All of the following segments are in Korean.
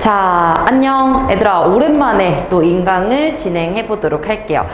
자, 안녕 얘들아. 오랜만에 또 인강을 진행해 보도록 할게요.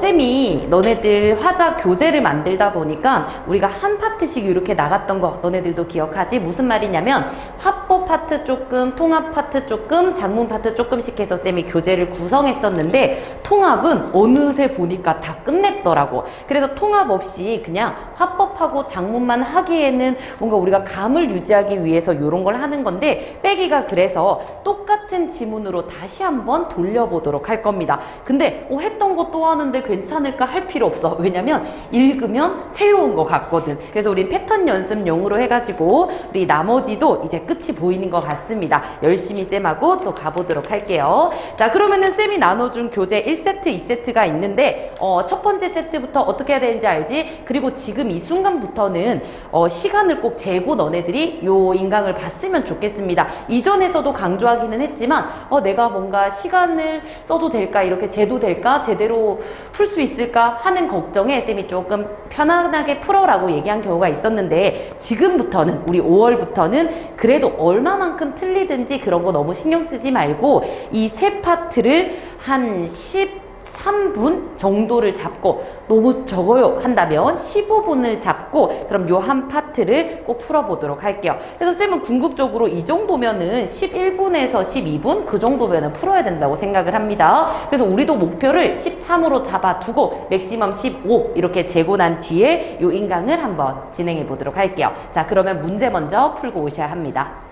쌤이 너네들 화자 교재를 만들다 보니까 우리가 한 파트씩 이렇게 나갔던 거 너네들도 기억하지? 무슨 말이냐면 화법 파트 조금, 통합 파트 조금, 작문 파트 조금씩 해서 쌤이 교재를 구성했었는데 통합은 어느새 보니까 다 끝냈더라고. 그래서 통합 없이 그냥 화법하고 작문만 하기에는 뭔가 우리가 감을 유지하기 위해서 이런 걸 하는 건데 빼기가 그래서 똑같은 지문으로 다시 한번 돌려보도록 할 겁니다. 근데 했던 거 또 하는데 괜찮을까 할 필요 없어. 왜냐면 읽으면 새로운 거 같거든. 그래서 우리 패턴 연습용으로 해가지고 우리 나머지도 이제 끝이 보이는 것 같습니다. 열심히 쌤하고 또 가보도록 할게요. 자, 그러면은 쌤이 나눠준 교재 1세트, 2세트가 있는데 첫 번째 세트부터 어떻게 해야 되는지 알지? 그리고 지금 이 순간부터는 시간을 꼭 재고 너네들이 요 인강을 봤으면 좋겠습니다. 이전에서도 강조하기는 했지만 내가 뭔가 시간을 써도 될까, 이렇게 재도 될까, 제대로 풀 수 있을까 하는 걱정에 쌤이 조금 편안하게 풀어라고 얘기한 경우가 있었는데, 지금부터는 우리 5월부터는 그래도 얼마만큼 틀리든지 그런 거 너무 신경 쓰지 말고 이 세 파트를 한 13분 정도를 잡고, 너무 적어요 한다면 15분을 잡고 그럼 요 한 파트를 꼭 풀어보도록 할게요. 그래서 쌤은 궁극적으로 이 정도면은 11분에서 12분 그 정도면은 풀어야 된다고 생각을 합니다. 그래서 우리도 목표를 13으로 잡아두고 맥시멈 15 이렇게 재고 난 뒤에 요 인강을 한번 진행해 보도록 할게요. 자, 그러면 문제 먼저 풀고 오셔야 합니다.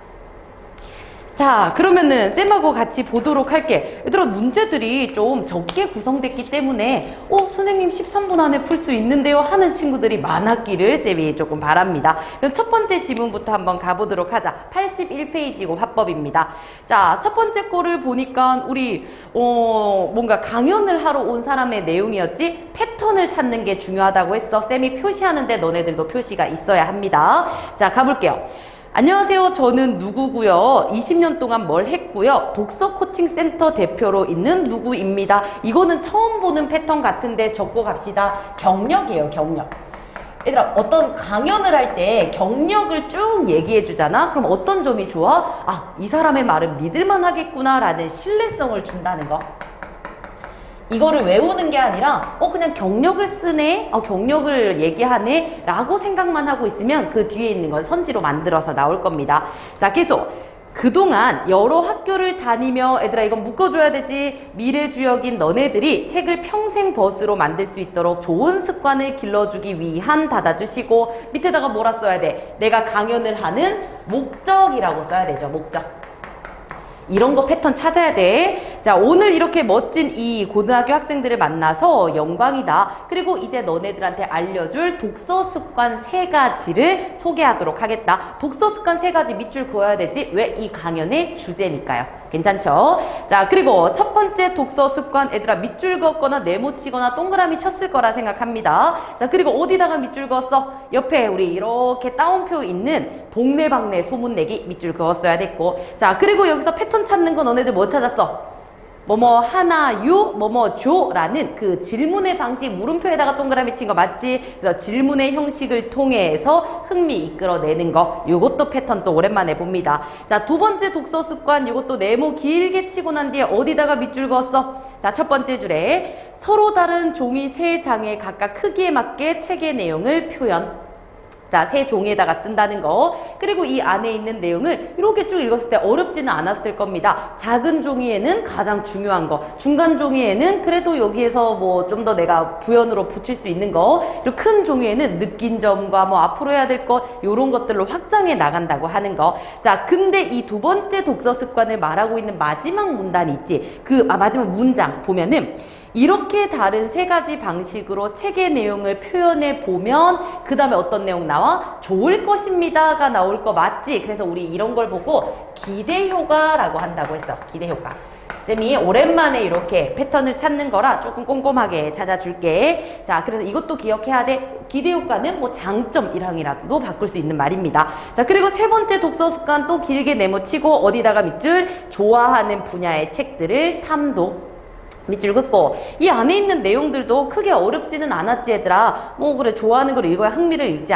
자, 그러면은 쌤하고 같이 보도록 할게. 얘들아, 문제들이 좀 적게 구성됐기 때문에 선생님 13분 안에 풀 수 있는데요 하는 친구들이 많았기를 쌤이 조금 바랍니다. 그럼 첫 번째 지문부터 한번 가보도록 하자. 81페이지고 화법입니다. 자, 첫 번째 거를 보니까 우리 뭔가 강연을 하러 온 사람의 내용이었지, 패턴을 찾는 게 중요하다고 했어. 쌤이 표시하는데 너네들도 표시가 있어야 합니다. 자, 가볼게요. 안녕하세요. 저는 누구고요. 20년 동안 뭘 했고요. 독서 코칭 센터 대표로 있는 누구입니다. 이거는 처음 보는 패턴 같은데 적고 갑시다. 경력이에요, 경력. 얘들아, 어떤 강연을 할 때 경력을 쭉 얘기해 주잖아. 그럼 어떤 점이 좋아? 이 사람의 말은 믿을만 하겠구나 라는 신뢰성을 준다는 거. 이거를 외우는 게 아니라 그냥 경력을 쓰네, 경력을 얘기하네 라고 생각만 하고 있으면 그 뒤에 있는 건 선지로 만들어서 나올 겁니다. 자, 계속 그동안 여러 학교를 다니며, 얘들아 이건 묶어줘야 되지, 미래주역인 너네들이 책을 평생 벗으로 만들 수 있도록 좋은 습관을 길러주기 위한 닫아주시고, 밑에다가 뭐라 써야 돼? 내가 강연을 하는 목적이라고 써야 되죠. 목적. 이런 거 패턴 찾아야 돼. 자, 오늘 이렇게 멋진 이 고등학교 학생들을 만나서 영광이다. 그리고 이제 너네들한테 알려줄 독서 습관 3가지를 소개하도록 하겠다. 독서 습관 3가지 밑줄 그어야 되지. 왜? 이 강연의 주제니까요. 괜찮죠? 자, 그리고 첫 번째 독서 습관, 얘들아 밑줄 그었거나 네모 치거나 동그라미 쳤을 거라 생각합니다. 자, 그리고 어디다가 밑줄 그었어? 옆에 우리 이렇게 따옴표 있는 동네방네 소문내기 밑줄 그었어야 됐고, 자, 그리고 여기서 패턴 찾는 거 너네들 뭐 찾았어? 뭐뭐 하나 요 뭐뭐 조라는 그 질문의 방식, 물음표에다가 동그라미 친 거 맞지? 그래서 질문의 형식을 통해서 흥미 이끌어내는 거, 요것도 패턴 또 오랜만에 봅니다. 자, 두 번째 독서 습관, 요것도 네모 길게 치고 난 뒤에 어디다가 밑줄 그었어? 자, 첫 번째 줄에 서로 다른 종이 3장에 각각 크기에 맞게 책의 내용을 표현. 자, 3종에다가 쓴다는 거. 그리고 이 안에 있는 내용을 이렇게 쭉 읽었을 때 어렵지는 않았을 겁니다. 작은 종이에는 가장 중요한 거, 중간 종이에는 그래도 여기에서 뭐 좀 더 내가 부연으로 붙일 수 있는 거, 그리고 큰 종이에는 느낀 점과 뭐 앞으로 해야 될 것, 요런 것들로 확장해 나간다고 하는 거. 자, 근데 이 두 번째 독서 습관을 말하고 있는 마지막 문단이 있지. 마지막 문장 보면은 이렇게 다른 3가지 방식으로 책의 내용을 표현해 보면 그 다음에 어떤 내용 나와? 좋을 것입니다가 나올 거 맞지? 그래서 우리 이런 걸 보고 기대효과라고 한다고 했어. 기대효과. 쌤이 오랜만에 이렇게 패턴을 찾는 거라 조금 꼼꼼하게 찾아줄게. 자, 그래서 이것도 기억해야 돼. 기대효과는 뭐 장점 1항이라도 바꿀 수 있는 말입니다. 자, 그리고 세 번째 독서 습관 또 길게 네모치고 어디다가 밑줄? 좋아하는 분야의 책들을 탐독. 밑줄 긋고, 이 안에 있는 내용들도 크게 어렵지는 않았지 얘들아. 뭐 그래, 좋아하는 걸 읽어야 흥미를 읽지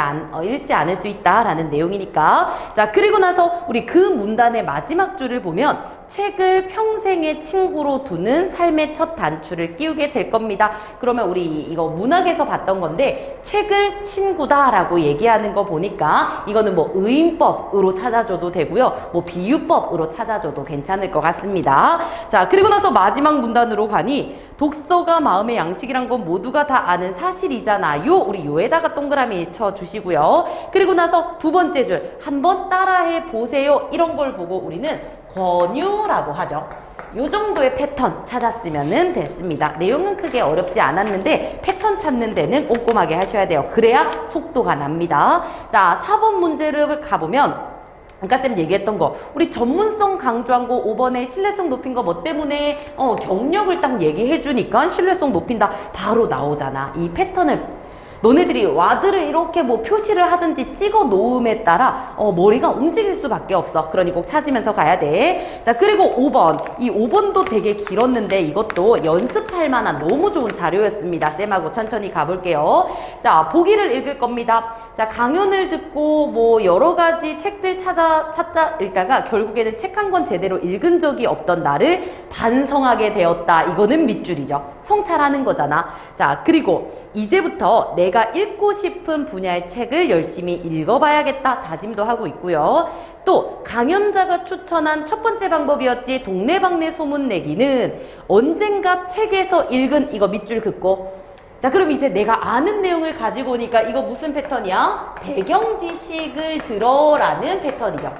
않을 수 있다라는 내용이니까. 자, 그리고 나서 우리 그 문단의 마지막 줄을 보면 책을 평생의 친구로 두는 삶의 첫 단추를 끼우게 될 겁니다. 그러면 우리 이거 문학에서 봤던 건데 책을 친구다라고 얘기하는 거 보니까 이거는 뭐 의인법으로 찾아줘도 되고요. 뭐 비유법으로 찾아줘도 괜찮을 것 같습니다. 자, 그리고 나서 마지막 문단으로 가니 독서가 마음의 양식이란 건 모두가 다 아는 사실이잖아요. 우리 요에다가 동그라미 쳐주시고요. 그리고 나서 두 번째 줄 한번 따라해 보세요. 이런 걸 보고 우리는 권유라고 하죠. 요 정도의 패턴 찾았으면 됐습니다. 내용은 크게 어렵지 않았는데 패턴 찾는 데는 꼼꼼하게 하셔야 돼요. 그래야 속도가 납니다. 자, 4번 문제를 가보면 아까 쌤 얘기했던 거 우리 전문성 강조한 거 5번에 신뢰성 높인 거 뭐 때문에 경력을 딱 얘기해 주니까 신뢰성 높인다 바로 나오잖아. 이 패턴을 너네들이 와드를 이렇게 뭐 표시를 하든지 찍어 놓음에 따라 머리가 움직일 수밖에 없어. 그러니 꼭 찾으면서 가야 돼. 자, 그리고 5번. 이 5번도 되게 길었는데 이것도 연습할 만한 너무 좋은 자료였습니다. 쌤하고 천천히 가볼게요. 자, 보기를 읽을 겁니다. 자, 강연을 듣고 뭐 여러 가지 책들 찾다 읽다가 결국에는 책 한 권 제대로 읽은 적이 없던 나를 반성하게 되었다. 이거는 밑줄이죠. 성찰하는 거잖아. 자, 그리고 이제부터 내가 읽고 싶은 분야의 책을 열심히 읽어봐야겠다 다짐도 하고 있고요. 또 강연자가 추천한 첫 번째 방법이었지 동네방네 소문 내기는 언젠가 책에서 읽은 이거 밑줄 긋고 자, 그럼 이제 내가 아는 내용을 가지고 오니까 이거 무슨 패턴이야? 배경 지식을 들어라는 패턴이죠.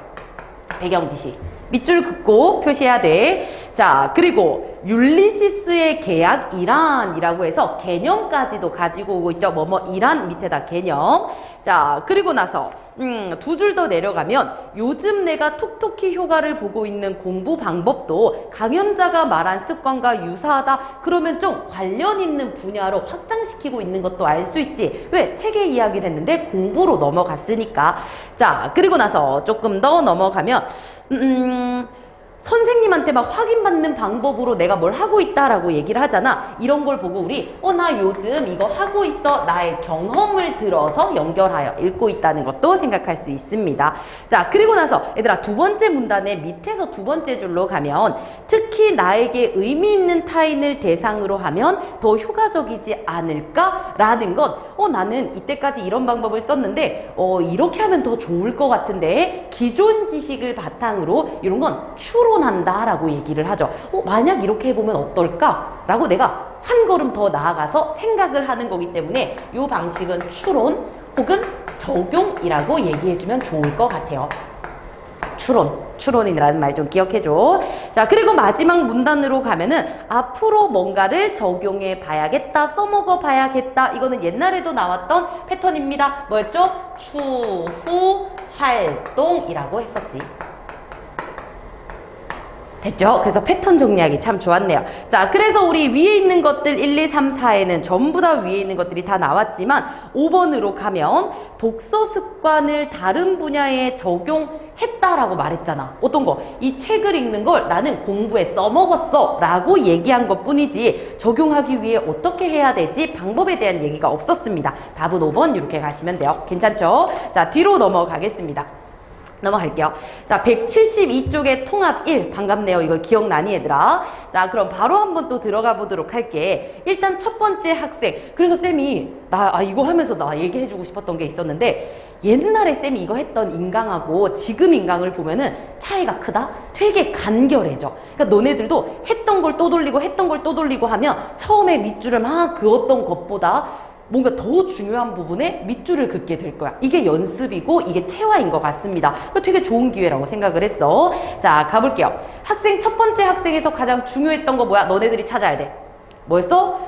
배경 지식. 밑줄 긋고 표시해야 돼. 자, 그리고 율리시스의 계약 이란이라고 해서 개념까지도 가지고 오고 있죠. 뭐뭐 이란 밑에다 개념. 자, 그리고 나서 두 줄 더 내려가면 요즘 내가 톡톡히 효과를 보고 있는 공부 방법도 강연자가 말한 습관과 유사하다. 그러면 좀 관련 있는 분야로 확장시키고 있는 것도 알 수 있지. 왜? 책의 이야기를 했는데 공부로 넘어갔으니까. 자, 그리고 나서 조금 더 넘어가면 선생님한테 막 확인받는 방법으로 내가 뭘 하고 있다라고 얘기를 하잖아. 이런 걸 보고 우리 나 요즘 이거 하고 있어. 나의 경험을 들어서 연결하여 읽고 있다는 것도 생각할 수 있습니다. 자, 그리고 나서 얘들아 두 번째 문단의 밑에서 두 번째 줄로 가면 특히 나에게 의미 있는 타인을 대상으로 하면 더 효과적이지 않을까라는 건 나는 이때까지 이런 방법을 썼는데 이렇게 하면 더 좋을 것 같은데 기존 지식을 바탕으로 이런 건 추론한다 라고 얘기를 하죠. 만약 이렇게 해보면 어떨까? 라고 내가 한 걸음 더 나아가서 생각을 하는 거기 때문에 이 방식은 추론 혹은 적용이라고 얘기해주면 좋을 것 같아요. 추론이라는 말 좀 기억해줘. 자, 그리고 마지막 문단으로 가면은 앞으로 뭔가를 적용해 봐야겠다, 써먹어 봐야겠다. 이거는 옛날에도 나왔던 패턴입니다. 뭐였죠? 추후 활동이라고 했었지. 됐죠? 그래서 패턴 정리하기 참 좋았네요. 자, 그래서 우리 위에 있는 것들 1, 2, 3, 4에는 전부 다 위에 있는 것들이 다 나왔지만 5번으로 가면 독서 습관을 다른 분야에 적용했다라고 말했잖아. 어떤 거? 이 책을 읽는 걸 나는 공부에 써먹었어 라고 얘기한 것 뿐이지 적용하기 위해 어떻게 해야 되지? 방법에 대한 얘기가 없었습니다. 답은 5번 이렇게 가시면 돼요. 괜찮죠? 자, 뒤로 넘어가겠습니다. 넘어갈게요. 자, 172쪽에 통합 1. 반갑네요. 이거 기억나니 얘들아? 자, 그럼 바로 한번 또 들어가 보도록 할게. 일단 첫 번째 학생. 그래서 쌤이 이거 하면서 나 얘기해주고 싶었던 게 있었는데 옛날에 쌤이 이거 했던 인강하고 지금 인강을 보면은 차이가 크다? 되게 간결해져. 그러니까 너네들도 했던 걸 또 돌리고 했던 걸 또 돌리고 하면 처음에 밑줄을 막 그었던 것보다 뭔가 더 중요한 부분에 밑줄을 긋게 될 거야. 이게 연습이고 이게 체화인 것 같습니다. 되게 좋은 기회라고 생각을 했어. 자, 가볼게요. 학생 첫 번째 학생에서 가장 중요했던 거 뭐야? 너네들이 찾아야 돼. 뭐였어?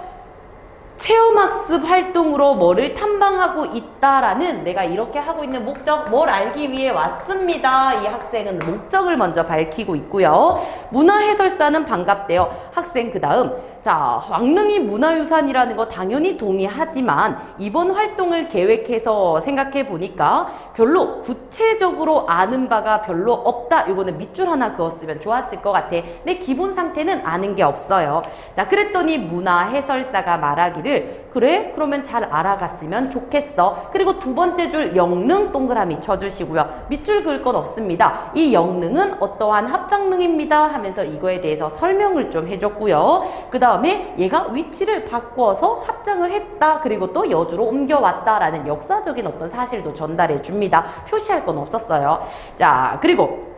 체험학습 활동으로 뭐를 탐방하고 있다라는 내가 이렇게 하고 있는 목적, 뭘 알기 위해 왔습니다. 이 학생은 목적을 먼저 밝히고 있고요. 문화해설사는 반갑대요. 학생 그 다음 자, 왕릉이 문화유산이라는 거 당연히 동의하지만 이번 활동을 계획해서 생각해 보니까 별로 구체적으로 아는 바가 별로 없다. 이거는 밑줄 하나 그었으면 좋았을 것 같아. 내 기본 상태는 아는 게 없어요. 자, 그랬더니 문화해설사가 말하기를 그래? 그러면 잘 알아갔으면 좋겠어. 그리고 두 번째 줄 영릉 동그라미 쳐주시고요. 밑줄 그을 건 없습니다. 이 영릉은 어떠한 합장릉입니다 하면서 이거에 대해서 설명을 좀 해줬고요. 그 다음에 얘가 위치를 바꿔서 합장을 했다. 그리고 또 여주로 옮겨왔다라는 역사적인 어떤 사실도 전달해 줍니다. 표시할 건 없었어요. 자, 그리고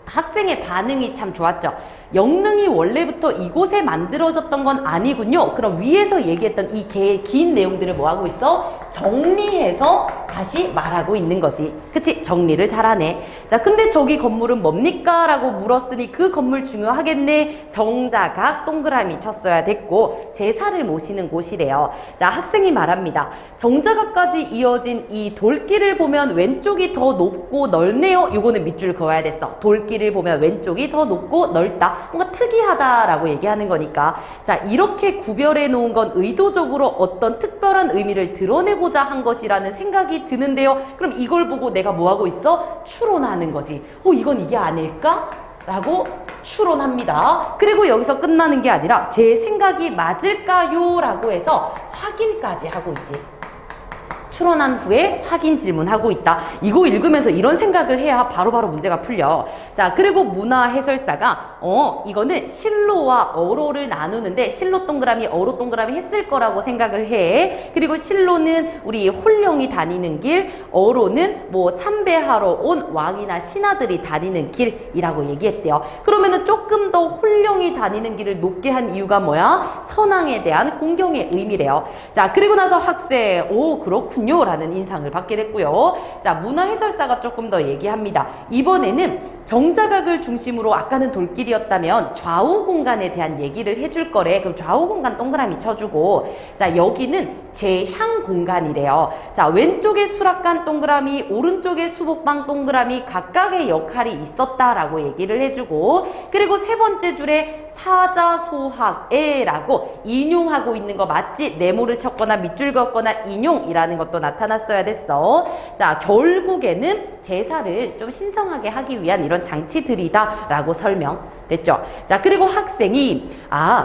학생의 반응이 참 좋았죠. 영릉이 원래부터 이곳에 만들어졌던 건 아니군요. 그럼 위에서 얘기했던 이 긴 내용들을 뭐하고 있어? 정리해서 다시 말하고 있는 거지. 그치? 정리를 잘하네. 자, 근데 저기 건물은 뭡니까? 라고 물었으니 그 건물 중요하겠네. 정자각 동그라미 쳤어야 됐고 제사를 모시는 곳이래요. 자, 학생이 말합니다. 정자각까지 이어진 이 돌길을 보면 왼쪽이 더 높고 넓네요. 요거는 밑줄 그어야 됐어. 돌길을 보면 왼쪽이 더 높고 넓다. 뭔가 특이하다라고 얘기하는 거니까. 자, 이렇게 구별해 놓은 건 의도적으로 어떤 특별한 의미를 드러내고자 한 것이라는 생각이 드는데요. 그럼 이걸 보고 내가 뭐하고 있어? 추론하는 거지. 이건 이게 아닐까? 라고 추론합니다. 그리고 여기서 끝나는 게 아니라 제 생각이 맞을까요? 라고 해서 확인까지 하고 있지. 추론한 후에 확인 질문하고 있다. 이거 읽으면서 이런 생각을 해야 바로바로 문제가 풀려. 자, 그리고 문화해설사가 이거는 실로와 어로를 나누는데 실로 동그라미 어로 동그라미 했을 거라고 생각을 해. 그리고 실로는 우리 홀령이 다니는 길, 어로는 뭐 참배하러 온 왕이나 신하들이 다니는 길이라고 얘기했대요. 그러면은 조금 더 홀령이 다니는 길을 높게 한 이유가 뭐야? 선왕에 대한 공경의 의미래요. 자, 그리고 나서 학생 그렇군요 라는 인상을 받게 됐고요. 자, 문화해설사가 조금 더 얘기합니다. 이번에는 정자각을 중심으로 아까는 돌길이었다면 좌우 공간에 대한 얘기를 해줄 거래. 그럼 좌우 공간 동그라미 쳐주고, 자, 여기는 제향 공간이래요. 자, 왼쪽에 수락관 동그라미, 오른쪽에 수복방 동그라미 각각의 역할이 있었다라고 얘기를 해주고, 그리고 세 번째 줄에 사자소학에라고 인용하고 있는 거 맞지? 네모를 쳤거나 밑줄 긋거나 인용이라는 것도 나타났어야 됐어. 자, 결국에는 제사를 좀 신성하게 하기 위한 이런 장치들이다 라고 설명됐죠. 자, 그리고 학생이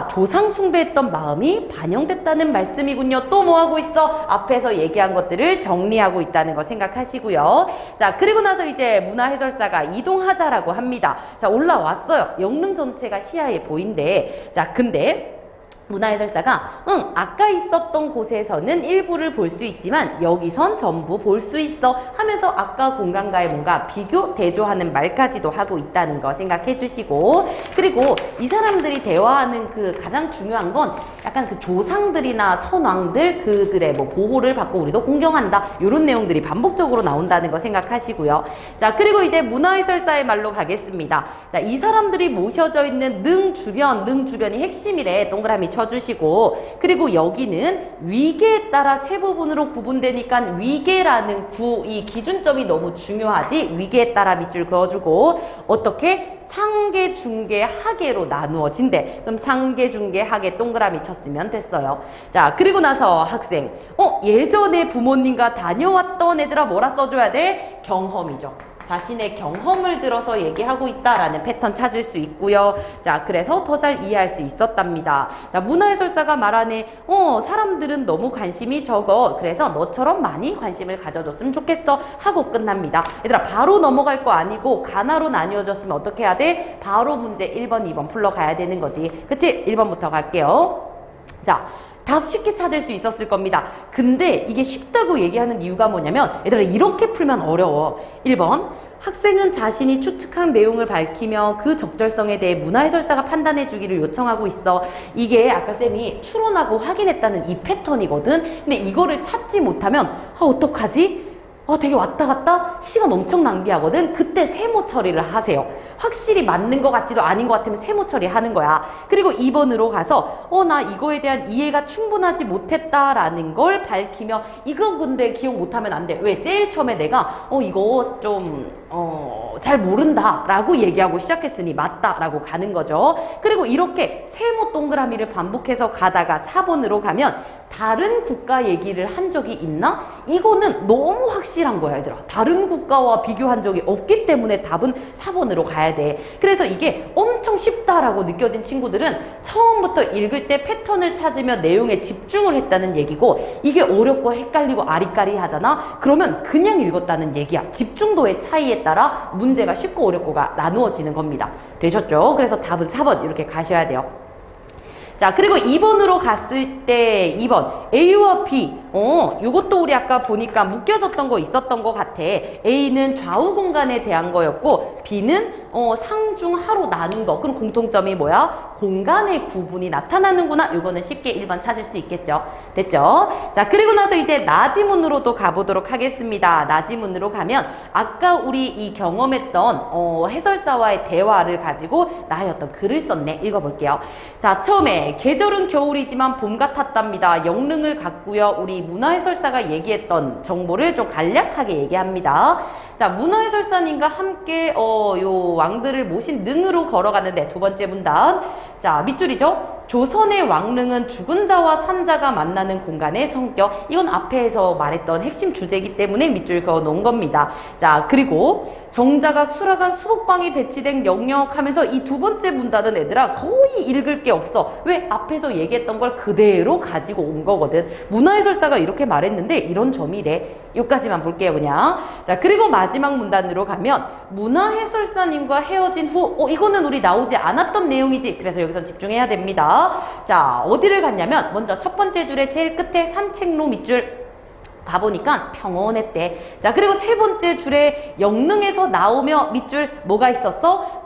조상 숭배했던 마음이 반영됐다는 말씀이군요. 또 뭐하고 있어? 앞에서 얘기한 것들을 정리하고 있다는 거 생각하시고요. 자, 그리고 나서 이제 문화해설사가 이동하자라고 합니다. 자, 올라왔어요. 영릉 전체가 시야에 보인대. 자, 근데 문화해설사가 아까 있었던 곳에서는 일부를 볼 수 있지만 여기선 전부 볼 수 있어 하면서 아까 공간과의 뭔가 비교, 대조하는 말까지도 하고 있다는 거 생각해 주시고, 그리고 이 사람들이 대화하는 그 가장 중요한 건 약간 그 조상들이나 선왕들 그들의 뭐 보호를 받고 우리도 공경한다 이런 내용들이 반복적으로 나온다는 거 생각하시고요. 자, 그리고 이제 문화해설사의 말로 가겠습니다. 자, 이 사람들이 모셔져 있는 능 주변이 핵심이래. 동그라미 쳐주시고, 그리고 여기는 위계에 따라 세 부분으로 구분되니까 위계라는 이 기준점이 너무 중요하지. 위계에 따라 밑줄 그어주고, 어떻게? 상계, 중계, 하계로 나누어진대. 그럼 상계, 중계, 하계 동그라미 쳤으면 됐어요. 자, 그리고 나서 학생 예전에 부모님과 다녀왔던 애들아 뭐라 써줘야 돼? 경험이죠. 자신의 경험을 들어서 얘기하고 있다라는 패턴 찾을 수 있고요. 자, 그래서 더 잘 이해할 수 있었답니다. 자, 문화해설사가 말하네. 사람들은 너무 관심이 적어. 그래서 너처럼 많이 관심을 가져줬으면 좋겠어. 하고 끝납니다. 얘들아, 바로 넘어갈 거 아니고 가나로 나뉘어졌으면 어떻게 해야 돼? 바로 문제 1번, 2번 풀러가야 되는 거지. 그치? 1번부터 갈게요. 자, 답 쉽게 찾을 수 있었을 겁니다. 근데 이게 쉽다고 얘기하는 이유가 뭐냐면 얘들아, 이렇게 풀면 어려워. 1번, 학생은 자신이 추측한 내용을 밝히며 그 적절성에 대해 문화해설사가 판단해 주기를 요청하고 있어. 이게 아까 쌤이 추론하고 확인했다는 이 패턴이거든. 근데 이거를 찾지 못하면 어떡하지? 되게 왔다 갔다 시간 엄청 낭비하거든. 그때 세모 처리를 하세요. 확실히 맞는 것 같지도 아닌 것 같으면 세모 처리하는 거야. 그리고 2번으로 가서 나 이거에 대한 이해가 충분하지 못했다라는 걸 밝히며 이거 근데 기억 못하면 안 돼. 왜? 제일 처음에 내가 이거 좀 잘 모른다 라고 얘기하고 시작했으니 맞다 라고 가는 거죠. 그리고 이렇게 세모 동그라미를 반복해서 가다가 4번으로 가면 다른 국가 얘기를 한 적이 있나? 이거는 너무 확실한 거야, 얘들아. 다른 국가와 비교한 적이 없기 때문에 답은 4번으로 가야 돼. 그래서 이게 엄청 쉽다라고 느껴진 친구들은 처음부터 읽을 때 패턴을 찾으며 내용에 집중을 했다는 얘기고, 이게 어렵고 헷갈리고 아리까리 하잖아? 그러면 그냥 읽었다는 얘기야. 집중도의 차이에 따라 문제가 쉽고 어렵고가 나누어지는 겁니다. 되셨죠? 그래서 답은 4번 이렇게 가셔야 돼요. 자, 그리고 2번으로 갔을 때 2번 A와 B 이것도 우리 아까 보니까 묶여졌던 거 있었던 것 같아. A는 좌우 공간에 대한 거였고 B는 상중하로 나눈 거. 그럼 공통점이 뭐야? 공간의 구분이 나타나는구나. 이거는 쉽게 1번 찾을 수 있겠죠. 됐죠? 자, 그리고 나서 이제 나지문으로도 가보도록 하겠습니다. 나지문으로 가면 아까 우리 이 경험했던 해설사와의 대화를 가지고 나의 어떤 글을 썼네. 읽어볼게요. 자, 처음에 계절은 겨울이지만 봄 같았답니다. 영릉을 갔고요. 우리 문화해설사가 얘기했던 정보를 좀 간략하게 얘기합니다. 자, 문화해설사님과 함께 요 왕들을 모신 능으로 걸어가는데 두 번째 문단. 자, 밑줄이죠. 조선의 왕릉은 죽은 자와 산자가 만나는 공간의 성격. 이건 앞에서 말했던 핵심 주제이기 때문에 밑줄 그어 놓은 겁니다. 자, 그리고 정자각, 수라간, 수복방이 배치된 영역 하면서 이 두 번째 문단은 얘들아 거의 읽을 게 없어. 왜? 앞에서 얘기했던 걸 그대로 가지고 온 거거든. 문화해설사가 이렇게 말했는데 이런 점이래. 여기까지만 볼게요, 그냥. 자, 그리고 마지막 문단으로 가면 문화해설사님과 헤어진 후 이거는 우리 나오지 않았던 내용이지. 그래서 여기서 집중해야 됩니다. 자, 어디를 갔냐면 먼저 첫 번째 줄의 제일 끝에 산책로 밑줄 가보니까 평온했대. 자, 그리고 세 번째 줄에 영릉에서 나오며 밑줄 뭐가 있었어?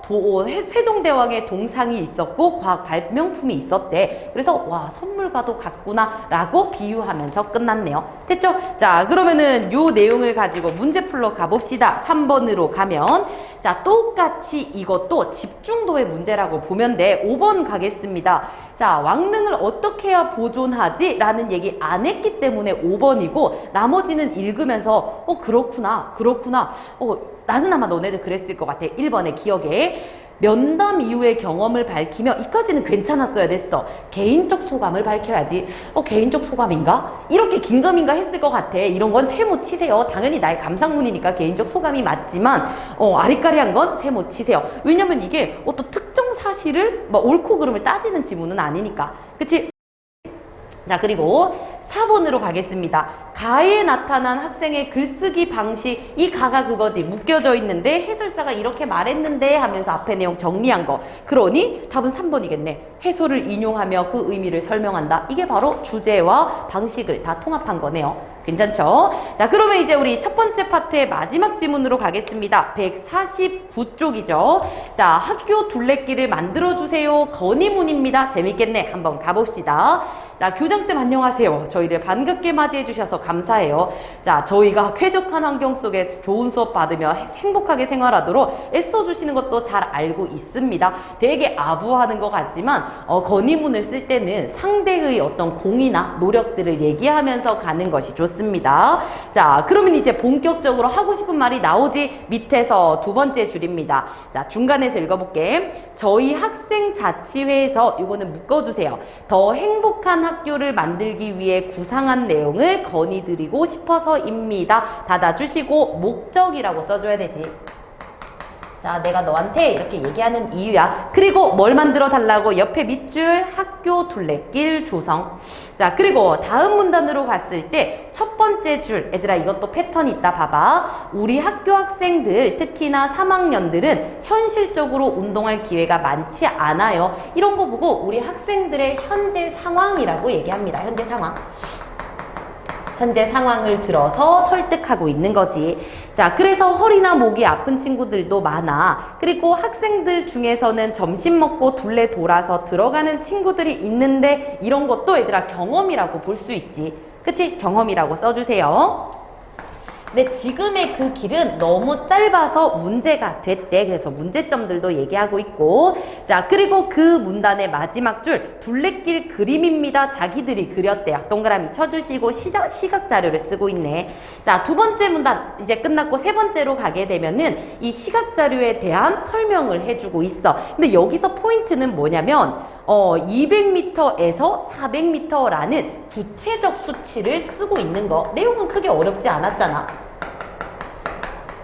세종대왕의 동상이 있었고 과학 발명품이 있었대. 그래서 와, 선물과도 같구나 라고 비유하면서 끝났네요. 됐죠? 자, 그러면은 요 내용을 가지고 문제 풀러 가봅시다. 3번으로 가면 자, 똑같이 이것도 집중도의 문제라고 보면 돼. 5번 가겠습니다. 자, 왕릉을 어떻게 해야 보존하지? 라는 얘기 안 했기 때문에 5번이고 나머지는 읽으면서 그렇구나 나는 아마 너네들 그랬을 것 같아. 1번의 기억에 면담 이후의 경험을 밝히며 이까지는 괜찮았어야 됐어. 개인적 소감을 밝혀야지. 개인적 소감인가? 이렇게 긴가민가 했을 것 같아. 이런 건 세모 치세요. 당연히 나의 감상문이니까 개인적 소감이 맞지만 아리까리한 건 세모 치세요. 왜냐면 이게 어떤 특정 사실을 옳고 그름을 따지는 지문은 아니니까. 그치? 자, 그리고 4번으로 가겠습니다. 가에 나타난 학생의 글쓰기 방식, 이 가가 그거지. 묶여져 있는데 해설사가 이렇게 말했는데 하면서 앞에 내용 정리한 거. 그러니 답은 3번이겠네. 해설을 인용하며 그 의미를 설명한다. 이게 바로 주제와 방식을 다 통합한 거네요. 괜찮죠? 자, 그러면 이제 우리 첫 번째 파트의 마지막 지문으로 가겠습니다. 149쪽이죠. 자, 학교 둘레길을 만들어주세요. 건의문입니다. 재밌겠네. 한번 가봅시다. 자, 교장쌤 안녕하세요. 저희를 반갑게 맞이해 주셔서 감사해요. 자, 저희가 쾌적한 환경 속에 좋은 수업 받으며 행복하게 생활하도록 애써주시는 것도 잘 알고 있습니다. 되게 아부하는 것 같지만 건의문을 쓸 때는 상대의 어떤 공이나 노력들을 얘기하면서 가는 것이 좋습니다. 자, 그러면 이제 본격적으로 하고 싶은 말이 나오지. 밑에서 두 번째 줄입니다. 자, 중간에서 읽어볼게. 저희 학생자치회에서 이거는 묶어주세요. 더 행복한 학교를 만들기 위해 구상한 내용을 건의드리고 싶어서입니다. 닫아주시고 목적이라고 써줘야 되지. 자, 내가 너한테 이렇게 얘기하는 이유야. 그리고 뭘 만들어 달라고? 옆에 밑줄 학교 둘레길 조성. 자, 그리고 다음 문단으로 갔을 때 첫 번째 줄, 얘들아 이것도 패턴이 있다 봐봐. 우리 학교 학생들, 특히나 3학년들은 현실적으로 운동할 기회가 많지 않아요. 이런 거 보고 우리 학생들의 현재 상황이라고 얘기합니다. 현재 상황. 현재 상황을 들어서 설득하고 있는 거지. 자, 그래서 허리나 목이 아픈 친구들도 많아. 그리고 학생들 중에서는 점심 먹고 둘레 돌아서 들어가는 친구들이 있는데 이런 것도 얘들아 경험이라고 볼 수 있지. 그치? 경험이라고 써주세요. 근데 지금의 그 길은 너무 짧아서 문제가 됐대. 그래서 문제점들도 얘기하고 있고. 자, 그리고 그 문단의 마지막 줄, 둘레길 그림입니다. 자기들이 그렸대요. 동그라미 쳐주시고 시각 자료를 쓰고 있네. 자, 두 번째 문단 이제 끝났고 세 번째로 가게 되면은 이 시각 자료에 대한 설명을 해주고 있어. 근데 여기서 포인트는 뭐냐면 200m에서 400m라는 구체적 수치를 쓰고 있는 거. 내용은 크게 어렵지 않았잖아.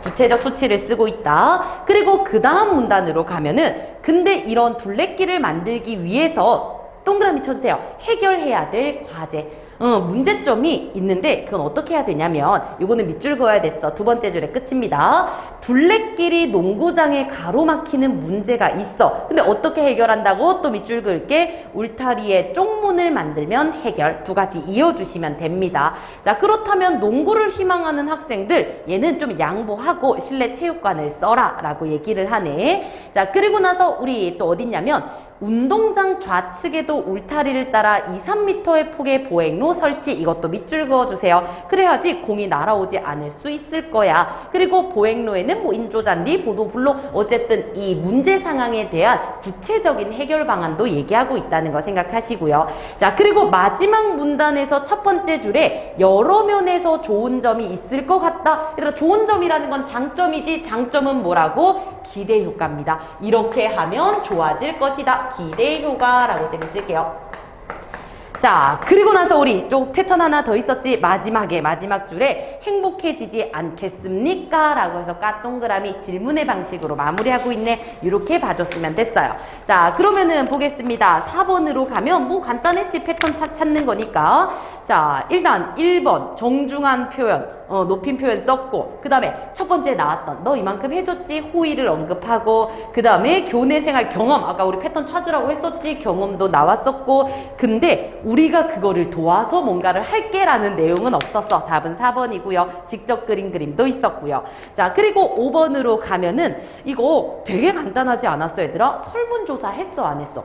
구체적 수치를 쓰고 있다. 그리고 그 다음 문단으로 가면은 근데 이런 둘레길을 만들기 위해서 동그라미 쳐주세요. 해결해야 될 과제. 문제점이 있는데 그건 어떻게 해야 되냐면 요거는 밑줄 그어야 됐어. 두 번째 줄의 끝입니다. 둘레길이 농구장에 가로막히는 문제가 있어. 근데 어떻게 해결한다고? 또 밑줄 그을게. 울타리에 쪽문을 만들면 해결. 두 가지 이어주시면 됩니다. 자, 그렇다면 농구를 희망하는 학생들 얘는 좀 양보하고 실내 체육관을 써라 라고 얘기를 하네. 자, 그리고 나서 우리 또 어딨냐면 운동장 좌측에도 울타리를 따라 2, 3m의 폭의 보행로 설치. 이것도 밑줄 그어주세요. 그래야지 공이 날아오지 않을 수 있을 거야. 그리고 보행로에는 뭐 인조잔디, 보도블록 어쨌든 이 문제 상황에 대한 구체적인 해결 방안도 얘기하고 있다는 거 생각하시고요. 자, 그리고 마지막 문단에서 첫 번째 줄에 여러 면에서 좋은 점이 있을 것 같다. 얘들아, 좋은 점이라는 건 장점이지 장점은 뭐라고? 기대 효과입니다. 이렇게 하면 좋아질 것이다. 기대 효과라고 쌤이 쓸게요. 자, 그리고 나서 우리 좀 패턴 하나 더 있었지. 마지막 줄에 행복해지지 않겠습니까? 라고 해서 까동그라미 질문의 방식으로 마무리하고 있네. 이렇게 봐줬으면 됐어요. 자, 그러면은 보겠습니다. 4번으로 가면 뭐 간단했지. 패턴 찾는 거니까. 자, 일단 1번 정중한 표현. 높임 표현 썼고, 그 다음에 첫 번째 나왔던 너 이만큼 해줬지? 호의를 언급하고, 그 다음에 교내생활 경험, 아까 우리 패턴 찾으라고 했었지? 경험도 나왔었고, 근데 우리가 그거를 도와서 뭔가를 할게 라는 내용은 없었어. 답은 4번이고요. 직접 그림도 있었고요. 자, 그리고 5번으로 가면은 이거 되게 간단하지 않았어, 얘들아? 설문조사 했어, 안 했어?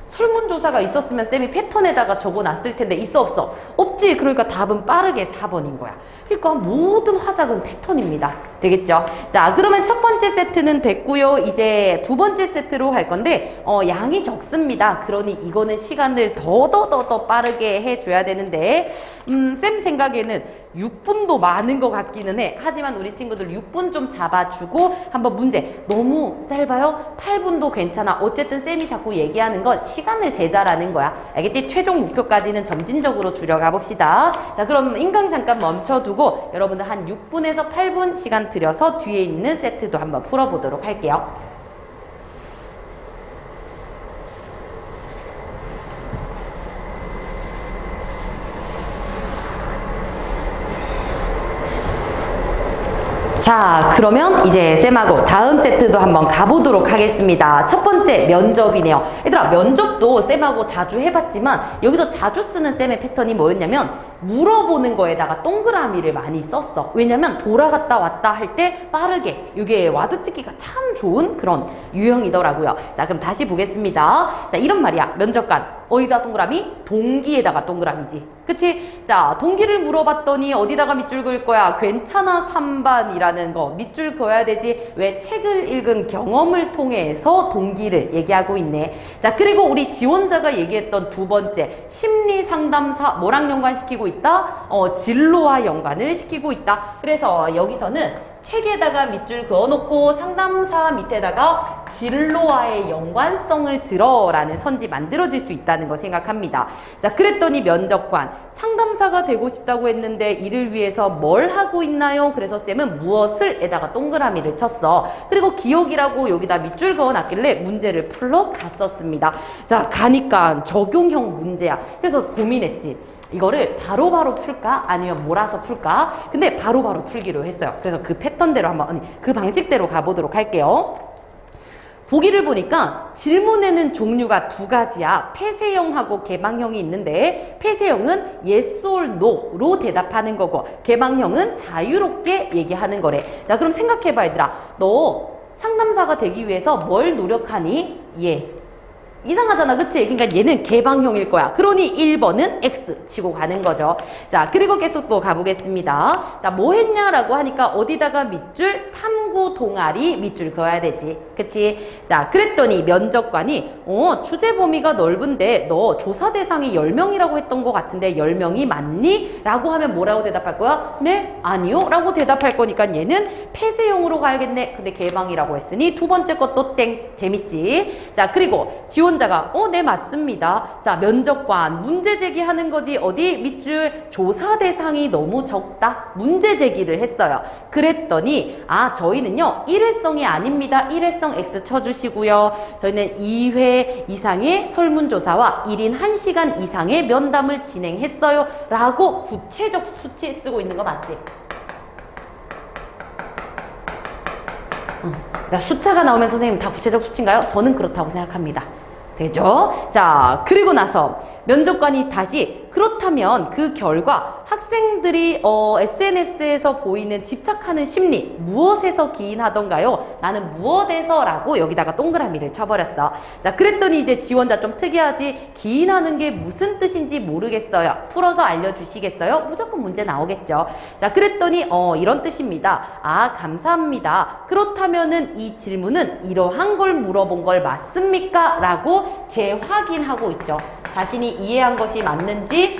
설문조사가 있었으면 쌤이 패턴에다가 적어놨을 텐데 있어 없어? 없지. 그러니까 답은 빠르게 4번인 거야. 그러니까 모든 화작은 패턴입니다. 되겠죠? 자, 그러면 첫 번째 세트는 됐고요. 이제 두 번째 세트로 갈 건데 양이 적습니다. 그러니 이거는 시간을 더 빠르게 해줘야 되는데 쌤 생각에는 6분도 많은 것 같기는 해. 하지만 우리 친구들 6분 좀 잡아주고 한번 문제 너무 짧아요? 8분도 괜찮아. 어쨌든 쌤이 자꾸 얘기하는 건 시간을 제자라는 거야. 알겠지? 최종 목표까지는 점진적으로 줄여가 봅시다. 자, 그럼 인강 잠깐 멈춰두고 여러분들 한 6분에서 8분 시간 들여서 뒤에 있는 세트도 한번 풀어보도록 할게요. 자, 그러면 이제 쌤하고 다음 세트도 한번 가보도록 하겠습니다. 첫 번째 면접이네요. 얘들아, 면접도 쌤하고 자주 해봤지만 여기서 자주 쓰는 쌤의 패턴이 뭐였냐면 물어보는 거에다가 동그라미를 많이 썼어. 왜냐면 돌아갔다 왔다 할 때 빠르게 이게 와드찍기가 참 좋은 그런 유형이더라고요. 자, 그럼 다시 보겠습니다. 자, 이런 말이야. 면접관 어디다 동그라미? 동기에다가 동그라미지. 그치? 자, 동기를 물어봤더니 어디다가 밑줄 그을 거야? 괜찮아 3반이라는 거 밑줄 그어야 되지. 왜? 책을 읽은 경험을 통해서 동기를 얘기하고 있네. 자, 그리고 우리 지원자가 얘기했던 두 번째 심리상담사 뭐랑 연관시키고 있다? 진로와 연관을 시키고 있다. 그래서 여기서는 책에다가 밑줄 그어놓고 상담사 밑에다가 진로와의 연관성을 들어라는 선지 만들어질 수 있다는 거 생각합니다. 자, 그랬더니 면접관 상담사가 되고 싶다고 했는데 이를 위해서 뭘 하고 있나요? 그래서 쌤은 무엇을 에다가 동그라미를 쳤어. 그리고 기억이라고 여기다 밑줄 그어놨길래 문제를 풀러 갔었습니다. 자, 가니까 적용형 문제야. 그래서 고민했지. 이거를 바로바로 풀까? 아니면 몰아서 풀까? 근데 바로바로 풀기로 했어요. 그래서 그 패턴대로 한번, 그 방식대로 가보도록 할게요. 보기를 보니까 질문에는 종류가 두 가지야. 폐쇄형하고 개방형이 있는데 폐쇄형은 yes or no로 대답하는 거고 개방형은 자유롭게 얘기하는 거래. 자, 그럼 생각해봐 얘들아. 너 상담사가 되기 위해서 뭘 노력하니? 예. 이상하잖아, 그치? 그러니까 얘는 개방형일 거야. 그러니 1번은 X 치고 가는 거죠. 자, 그리고 계속 또 가보겠습니다. 자, 뭐 했냐라고 하니까 어디다가 밑줄? 탐구 동아리 밑줄 그어야 되지. 그치? 자, 그랬더니 면접관이 주제 범위가 넓은데 너 조사 대상이 10명이라고 했던 것 같은데 10명이 맞니? 라고 하면 뭐라고 대답할 거야? 네? 아니요? 라고 대답할 거니까 얘는 폐쇄형으로 가야겠네. 근데 개방이라고 했으니 두 번째 것도 땡. 재밌지? 자, 그리고 지원자가 네, 맞습니다. 자, 면접관 문제 제기하는 거지. 어디? 밑줄 조사 대상이 너무 적다. 문제 제기를 했어요. 그랬더니 저희는요 일회성이 아닙니다. 일회성 X 쳐주시고요. 저희는 2회 이상의 설문조사와 1인 1시간 이상의 면담을 진행했어요. 라고 구체적 수치 쓰고 있는 거 맞지? 숫자가 나오면 선생님 다 구체적 수치인가요? 저는 그렇다고 생각합니다. 되죠? 자, 그리고 나서 면접관이 다시 그렇다면 그 결과 학생들이 SNS에서 보이는 집착하는 심리 무엇에서 기인하던가요? 나는 무엇에서 라고 여기다가 동그라미를 쳐버렸어. 자, 그랬더니 이제 지원자 좀 특이하지. 기인하는 게 무슨 뜻인지 모르겠어요. 풀어서 알려주시겠어요? 무조건 문제 나오겠죠. 자, 그랬더니 이런 뜻입니다. 감사합니다. 그렇다면은 이 질문은 이러한 걸 물어본 걸 맞습니까? 라고 재확인하고 있죠. 자신이 이해한 것이 맞는지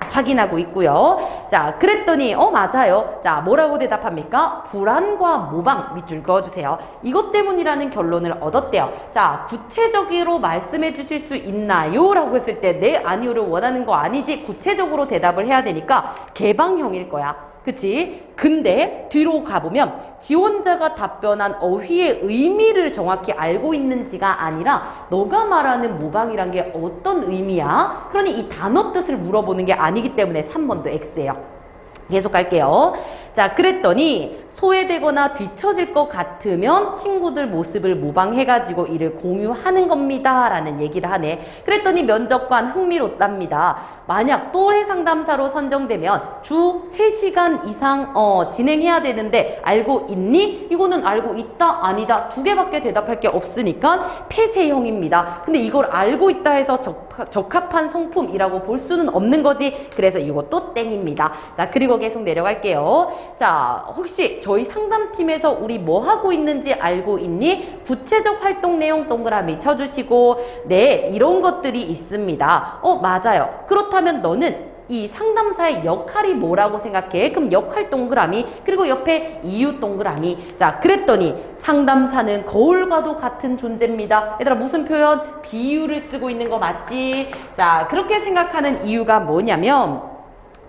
확인하고 있고요. 자, 그랬더니 맞아요. 자, 뭐라고 대답합니까? 불안과 모방 밑줄 그어주세요. 이것 때문이라는 결론을 얻었대요. 자, 구체적으로 말씀해 주실 수 있나요? 라고 했을 때 네, 아니요를 원하는 거 아니지. 구체적으로 대답을 해야 되니까 개방형일 거야. 그치? 근데 뒤로 가보면 지원자가 답변한 어휘의 의미를 정확히 알고 있는지가 아니라 너가 말하는 모방이란 게 어떤 의미야? 그러니 이 단어 뜻을 물어보는 게 아니기 때문에 3번도 X예요. 계속 갈게요. 자, 그랬더니 소외되거나 뒤처질 것 같으면 친구들 모습을 모방해가지고 이를 공유하는 겁니다. 라는 얘기를 하네. 그랬더니 면접관 흥미롭답니다. 만약 또래 상담사로 선정되면 주 3시간 이상 진행해야 되는데 알고 있니? 이거는 알고 있다, 아니다 두 개밖에 대답할 게 없으니까 폐쇄형입니다. 근데 이걸 알고 있다 해서 적합한 성품이라고 볼 수는 없는 거지. 그래서 이것도 땡입니다. 자, 그리고 계속 내려갈게요. 자, 혹시 저희 상담팀에서 우리 뭐 하고 있는지 알고 있니? 구체적 활동 내용 동그라미 쳐주시고 네, 이런 것들이 있습니다. 맞아요. 그렇다면 너는 이 상담사의 역할이 뭐라고 생각해? 그럼 역할 동그라미, 그리고 옆에 이유 동그라미. 자, 그랬더니 상담사는 거울과도 같은 존재입니다. 얘들아, 무슨 표현? 비유를 쓰고 있는 거 맞지? 자, 그렇게 생각하는 이유가 뭐냐면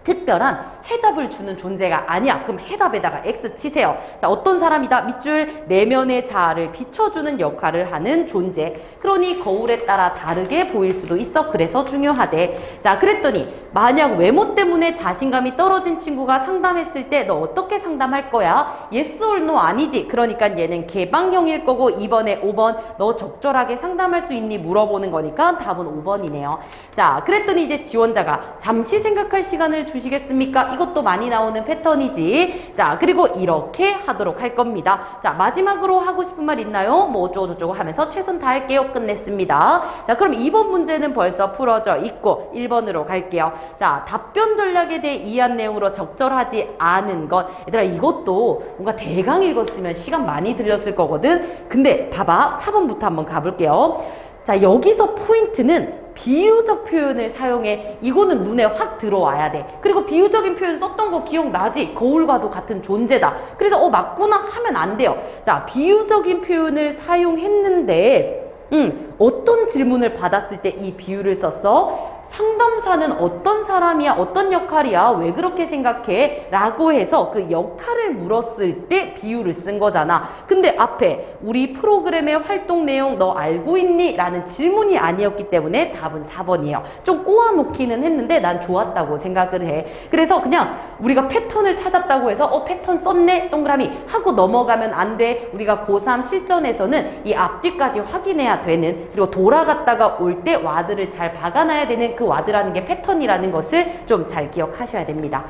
특별한 해답을 주는 존재가 아니야. 그럼 해답에다가 X 치세요. 자, 어떤 사람이다? 밑줄 내면의 자아를 비춰주는 역할을 하는 존재. 그러니 거울에 따라 다르게 보일 수도 있어. 그래서 중요하대. 자, 그랬더니 만약 외모 때문에 자신감이 떨어진 친구가 상담했을 때 너 어떻게 상담할 거야? Yes or no 아니지. 그러니까 얘는 개방형일 거고 2번에 5번 너 적절하게 상담할 수 있니? 물어보는 거니까 답은 5번이네요. 자, 그랬더니 이제 지원자가 잠시 생각할 시간을 주시겠습니까? 이것도 많이 나오는 패턴이지. 자, 그리고 이렇게 하도록 할 겁니다. 자, 마지막으로 하고 싶은 말 있나요? 뭐 어쩌고저쩌고 하면서 최선 다할게요. 끝냈습니다. 자, 그럼 2번 문제는 벌써 풀어져 있고 1번으로 갈게요. 자, 답변 전략에 대해 이해한 내용으로 적절하지 않은 것. 얘들아, 이것도 뭔가 대강 읽었으면 시간 많이 들렸을 거거든. 근데 봐봐. 4번부터 한번 가볼게요. 자, 여기서 포인트는 비유적 표현을 사용해. 이거는 눈에 확 들어와야 돼. 그리고 비유적인 표현 썼던 거 기억나지? 거울과도 같은 존재다. 그래서 맞구나 하면 안 돼요. 자, 비유적인 표현을 사용했는데 어떤 질문을 받았을 때 이 비유를 썼어? 상담사는 어떤 사람이야? 어떤 역할이야? 왜 그렇게 생각해? 라고 해서 그 역할을 물었을 때 비유를 쓴 거잖아. 근데 앞에 우리 프로그램의 활동 내용 너 알고 있니? 라는 질문이 아니었기 때문에 답은 4번이에요. 좀 꼬아놓기는 했는데 난 좋았다고 생각을 해. 그래서 그냥 우리가 패턴을 찾았다고 해서 패턴 썼네? 동그라미 하고 넘어가면 안 돼. 우리가 고3 실전에서는 이 앞뒤까지 확인해야 되는, 그리고 돌아갔다가 올 때 와드를 잘 박아놔야 되는 그 와드라는 게 패턴이라는 것을 좀 잘 기억하셔야 됩니다.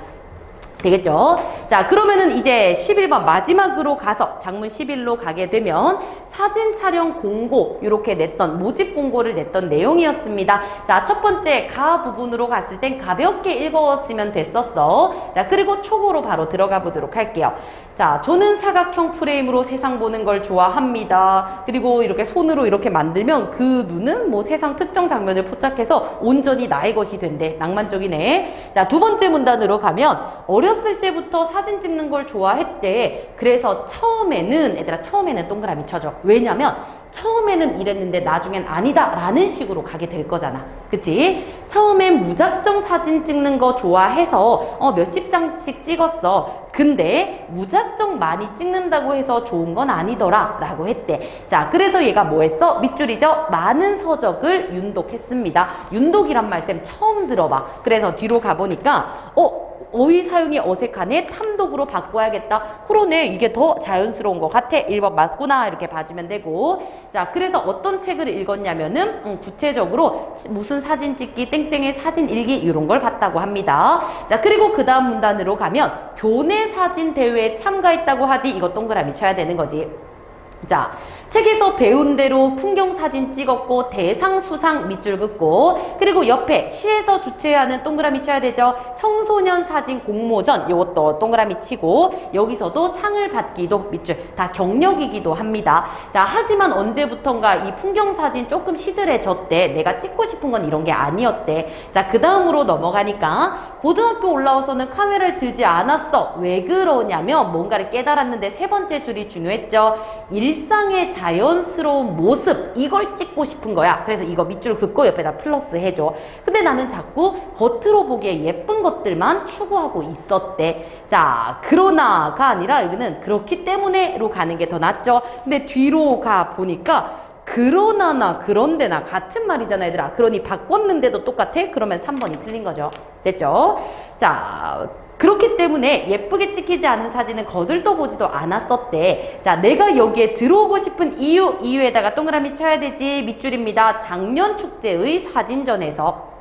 되겠죠? 자, 그러면은 이제 11번 마지막으로 가서 장문 11로 가게 되면 사진 촬영 공고 이렇게 냈던 모집 공고를 냈던 내용이었습니다. 자, 첫 번째 가 부분으로 갔을 땐 가볍게 읽었으면 됐었어. 자, 그리고 초고로 바로 들어가 보도록 할게요. 자, 저는 사각형 프레임으로 세상 보는 걸 좋아합니다. 그리고 이렇게 손으로 이렇게 만들면 그 눈은 뭐 세상 특정 장면을 포착해서 온전히 나의 것이 된대. 낭만적이네. 자, 두 번째 문단으로 가면 어렸을 때부터 사진 찍는 걸 좋아했대. 그래서 처음에는 얘들아 처음에는 동그라미 쳐줘. 왜냐면 처음에는 이랬는데 나중엔 아니다 라는 식으로 가게 될 거잖아. 그치? 처음엔 무작정 사진 찍는 거 좋아해서 몇십 장씩 찍었어. 근데 무작정 많이 찍는다고 해서 좋은 건 아니더라 라고 했대. 자, 그래서 얘가 뭐 했어? 밑줄이죠? 많은 서적을 윤독했습니다. 윤독이란 말씀 처음 들어봐. 그래서 뒤로 가보니까 어휘 사용이 어색하네. 탐독으로 바꿔야겠다. 그러네. 이게 더 자연스러운 것 같아. 1번 맞구나. 이렇게 봐주면 되고. 자, 그래서 어떤 책을 읽었냐면은 구체적으로 무슨 사진 찍기, 땡땡의 사진 일기 이런 걸 봤다고 합니다. 자, 그리고 그 다음 문단으로 가면 교내 사진 대회에 참가했다고 하지. 이거 동그라미 쳐야 되는 거지. 자, 책에서 배운 대로 풍경사진 찍었고 대상 수상 밑줄 긋고 그리고 옆에 시에서 주최하는 동그라미 쳐야 되죠. 청소년 사진 공모전 이것도 동그라미 치고 여기서도 상을 받기도 밑줄 다 경력이기도 합니다. 자, 하지만 언제부턴가 이 풍경사진 조금 시들해졌대. 내가 찍고 싶은 건 이런 게 아니었대. 자, 그 다음으로 넘어가니까 고등학교 올라와서는 카메라를 들지 않았어. 왜 그러냐면 뭔가를 깨달았는데 세 번째 줄이 중요했죠. 일상의 자연스러운 모습 이걸 찍고 싶은 거야. 그래서 이거 밑줄 긋고 옆에다 플러스 해줘. 근데 나는 자꾸 겉으로 보기에 예쁜 것들만 추구하고 있었대. 자, 그러나가 아니라 여기는 그렇기 때문에로 가는 게 더 낫죠. 근데 뒤로 가 보니까 그러나나 그런데나 같은 말이잖아 얘들아. 그러니 바꿨는데도 똑같아? 그러면 3번이 틀린 거죠. 됐죠? 자, 그렇기 때문에 예쁘게 찍히지 않은 사진은 거들떠보지도 않았었대. 자, 내가 여기에 들어오고 싶은 이유에다가 동그라미 쳐야 되지. 밑줄입니다. 작년 축제의 사진전에서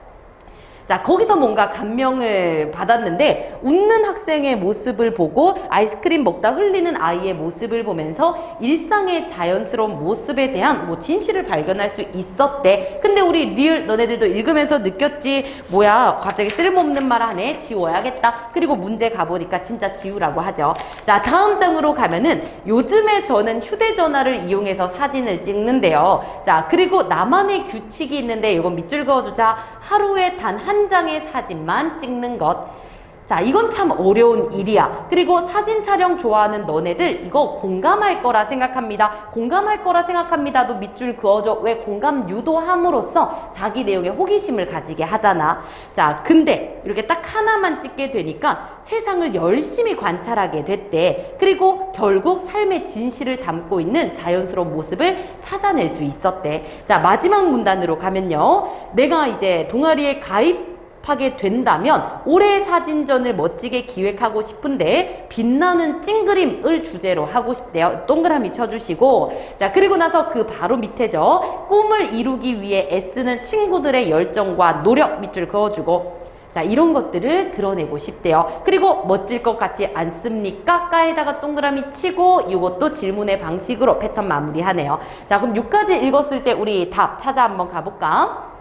자, 거기서 뭔가 감명을 받았는데 웃는 학생의 모습을 보고 아이스크림 먹다 흘리는 아이의 모습을 보면서 일상의 자연스러운 모습에 대한 뭐 진실을 발견할 수 있었대. 근데 우리 리을 너네들도 읽으면서 느꼈지. 뭐야 갑자기 쓸모없는 말 하네. 지워야겠다. 그리고 문제 가보니까 진짜 지우라고 하죠. 자, 다음 장으로 가면은 요즘에 저는 휴대전화를 이용해서 사진을 찍는데요. 자, 그리고 나만의 규칙이 있는데 이건 밑줄 그어주자. 하루에 단 한 장의 사진만 찍는 것. 자, 이건 참 어려운 일이야. 그리고 사진 촬영 좋아하는 너네들 이거 공감할 거라 생각합니다. 공감할 거라 생각합니다도 밑줄 그어줘. 왜? 공감 유도함으로써 자기 내용에 호기심을 가지게 하잖아. 자, 근데 이렇게 딱 하나만 찍게 되니까 세상을 열심히 관찰하게 됐대. 그리고 결국 삶의 진실을 담고 있는 자연스러운 모습을 찾아낼 수 있었대. 자, 마지막 문단으로 가면요. 내가 이제 동아리에 가입하게 된다면 올해 사진전을 멋지게 기획하고 싶은데 빛나는 찡그림을 주제로 하고 싶대요. 동그라미 쳐주시고. 자, 그리고 나서 그 바로 밑에죠. 꿈을 이루기 위해 애쓰는 친구들의 열정과 노력 밑줄 그어주고. 자, 이런 것들을 드러내고 싶대요. 그리고 멋질 것 같지 않습니까? 까에다가 동그라미 치고 이것도 질문의 방식으로 패턴 마무리하네요. 자, 그럼 6까지 읽었을 때 우리 답 찾아 한번 가볼까?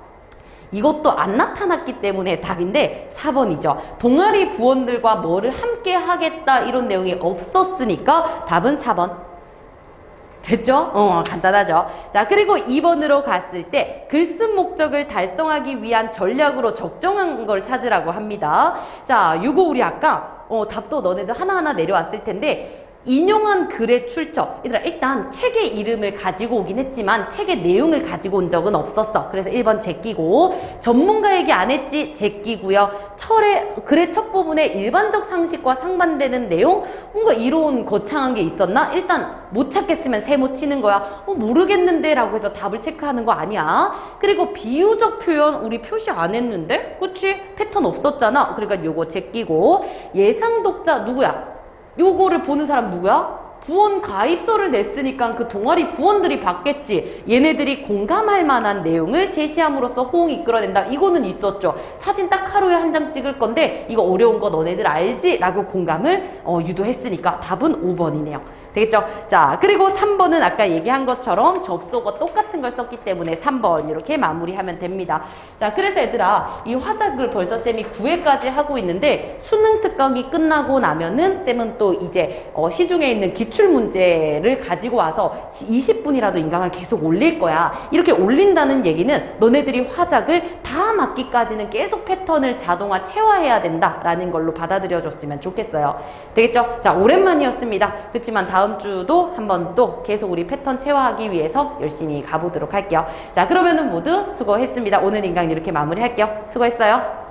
이것도 안 나타났기 때문에 답인데 4번이죠. 동아리 부원들과 뭐를 함께 하겠다 이런 내용이 없었으니까 답은 4번. 됐죠? 간단하죠. 자, 그리고 2번으로 갔을 때 글쓴 목적을 달성하기 위한 전략으로 적정한 걸 찾으라고 합니다. 자, 요거 우리 아까 답도 너네들 하나하나 내려왔을 텐데 인용한 글의 출처. 얘들아, 일단 책의 이름을 가지고 오긴 했지만 책의 내용을 가지고 온 적은 없었어. 그래서 1번 제끼고, 전문가 얘기 안 했지? 제끼고요. 글의 첫 부분에 일반적 상식과 상반되는 내용? 뭔가 이론 거창한 게 있었나? 일단 못 찾겠으면 세모 치는 거야. 모르겠는데 라고 해서 답을 체크하는 거 아니야. 그리고 비유적 표현 우리 표시 안 했는데? 그치? 패턴 없었잖아. 그러니까 요거 제끼고, 예상 독자 누구야? 요거를 보는 사람 누구야? 부원 가입서를 냈으니까 그 동아리 부원들이 받겠지. 얘네들이 공감할 만한 내용을 제시함으로써 호응이 이끌어낸다. 이거는 있었죠. 사진 딱 하루에 한 장 찍을 건데 이거 어려운 거 너네들 알지? 라고 공감을 유도했으니까 답은 5번이네요. 되겠죠? 자, 그리고 3번은 아까 얘기한 것처럼 접속어 똑같은 걸 썼기 때문에 3번 이렇게 마무리하면 됩니다. 자, 그래서 얘들아, 이 화작을 벌써 쌤이 9회까지 하고 있는데 수능 특강이 끝나고 나면은 쌤은 또 이제 시중에 있는 기출문제를 가지고 와서 20분이라도 인강을 계속 올릴 거야. 이렇게 올린다는 얘기는 너네들이 화작을 다 맞기까지는 계속 패턴을 자동화 체화해야 된다라는 걸로 받아들여줬으면 좋겠어요. 되겠죠? 자, 오랜만이었습니다. 그렇지만 다음 주도 한번 또 계속 우리 패턴 체화하기 위해서 열심히 가보도록 할게요. 자, 그러면은 모두 수고했습니다. 오늘 인강 이렇게 마무리할게요. 수고했어요.